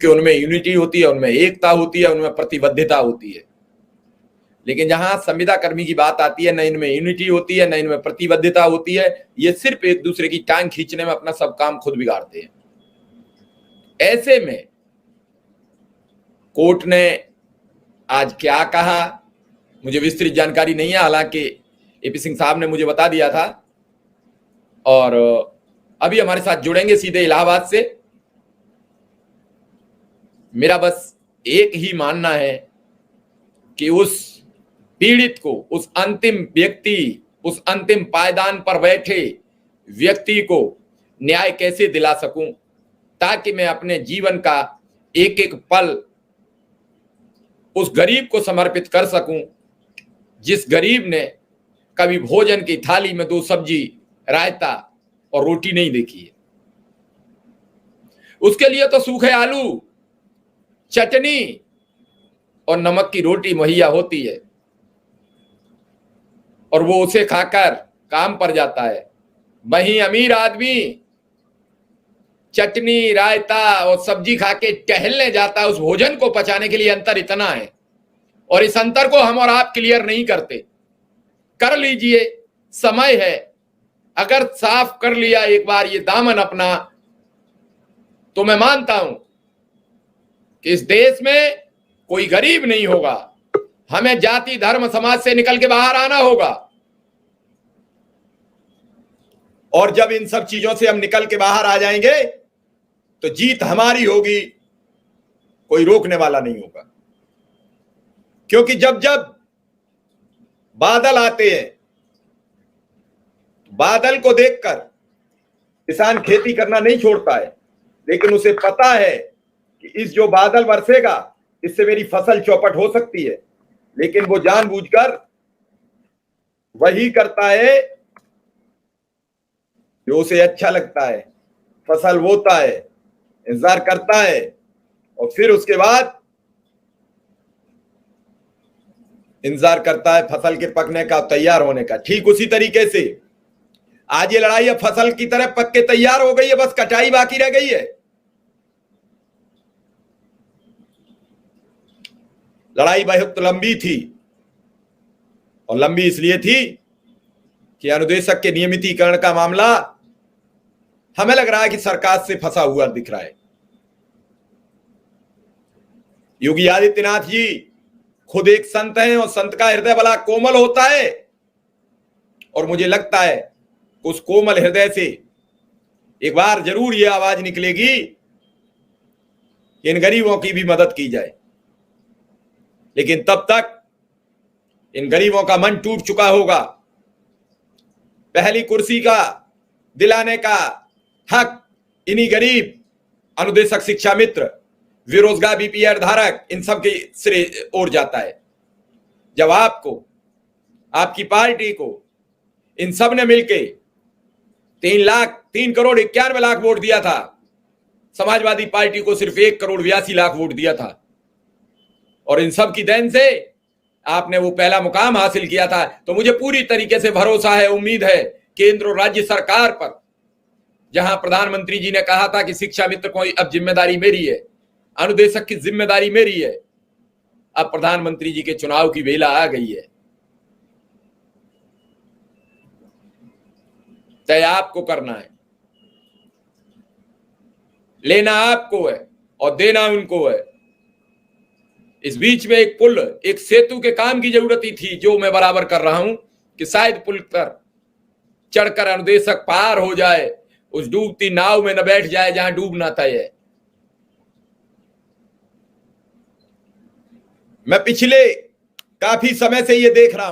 क्योंकि उनमें यूनिटी होती है, उनमें एकता होती है, उनमें प्रतिबद्धता होती है। लेकिन जहां संविदा कर्मी की बात आती है, न इनमें यूनिटी होती है, न इनमें प्रतिबद्धता होती है। ये सिर्फ एक दूसरे की टांग खींचने में अपना सब काम खुद बिगाड़ते हैं। ऐसे में कोर्ट ने आज क्या कहा, मुझे विस्तृत जानकारी नहीं है, हालांकि एपी सिंह साहब ने मुझे बता दिया था और अभी हमारे साथ जुड़ेंगे सीधे इलाहाबाद से। मेरा बस एक ही मानना है कि उस पीड़ित को, उस अंतिम व्यक्ति, उस अंतिम पायदान पर बैठे व्यक्ति को न्याय कैसे दिला सकूं, ताकि मैं अपने जीवन का एक एक पल उस गरीब को समर्पित कर सकूं, जिस गरीब ने कभी भोजन की थाली में 2 सब्जी, रायता और रोटी नहीं देखी है। उसके लिए तो सूखे आलू, चटनी और नमक की रोटी मुहैया होती है और वो उसे खाकर काम पर जाता है। वहीं अमीर आदमी चटनी, रायता और सब्जी खा के टहलने जाता है। उस भोजन को पचाने के लिए अंतर इतना है और इस अंतर को हम और आप क्लियर नहीं करते। कर लीजिए, समय है। अगर साफ कर लिया एक बार ये दामन अपना, तो मैं मानता हूं कि इस देश में कोई गरीब नहीं होगा। हमें जाति, धर्म, समाज से निकल के बाहर आना होगा और जब इन सब चीजों से हम निकल के बाहर आ जाएंगे तो जीत हमारी होगी, कोई रोकने वाला नहीं होगा। क्योंकि जब जब बादल आते हैं, बादल को देखकर किसान खेती करना नहीं छोड़ता है, लेकिन उसे पता है कि इस जो बादल बरसेगा इससे मेरी फसल चौपट हो सकती है, लेकिन वो जानबूझकर वही करता है जो उसे अच्छा लगता है। फसल बोता है, इंतजार करता है और फिर उसके बाद इंतजार करता है फसल के पकने का, तैयार होने का। ठीक उसी तरीके से आज ये लड़ाई अब फसल की तरह पक के तैयार हो गई है, बस कटाई बाकी रह गई है। लड़ाई बहुत लंबी थी और लंबी इसलिए थी कि अनुदेशक के नियमितीकरण का मामला हमें लग रहा है कि सरकार से फंसा हुआ दिख रहा है। योगी आदित्यनाथ जी खुद एक संत हैं और संत का हृदय बड़ा कोमल होता है और मुझे लगता है उस कोमल हृदय से एक बार जरूर यह आवाज निकलेगी कि इन गरीबों की भी मदद की जाए। लेकिन तब तक इन गरीबों का मन टूट चुका होगा। पहली कुर्सी का दिलाने का हक इन्हीं गरीब अनुदेशक, शिक्षा मित्र, बेरोजगार बीपीआर धारक, इन सब के सिरे ओर जाता है। जब आपको, आपकी पार्टी को इन सब ने मिलके 3 करोड़ 91 लाख वोट दिया था, समाजवादी पार्टी को सिर्फ 1 करोड़ 82 लाख वोट दिया था और इन सब की देन से आपने वो पहला मुकाम हासिल किया था। तो मुझे पूरी तरीके से भरोसा है, उम्मीद है केंद्र और राज्य सरकार पर। जहां प्रधानमंत्री जी ने कहा था कि शिक्षा मित्र को अब जिम्मेदारी मेरी है, अनुदेशक की जिम्मेदारी मेरी है, अब प्रधानमंत्री जी के चुनाव की बेला आ गई है। तय आपको करना है, लेना आपको है और देना उनको है। इस बीच में एक पुल, एक सेतु के काम की जरूरत ही थी, जो मैं बराबर कर रहा हूं कि शायद पुल पर चढ़कर अनुदेशक पार हो जाए, उस डूबती नाव में न बैठ जाए जहां डूबना तय है। मैं पिछले काफी समय से ये देख रहा हूं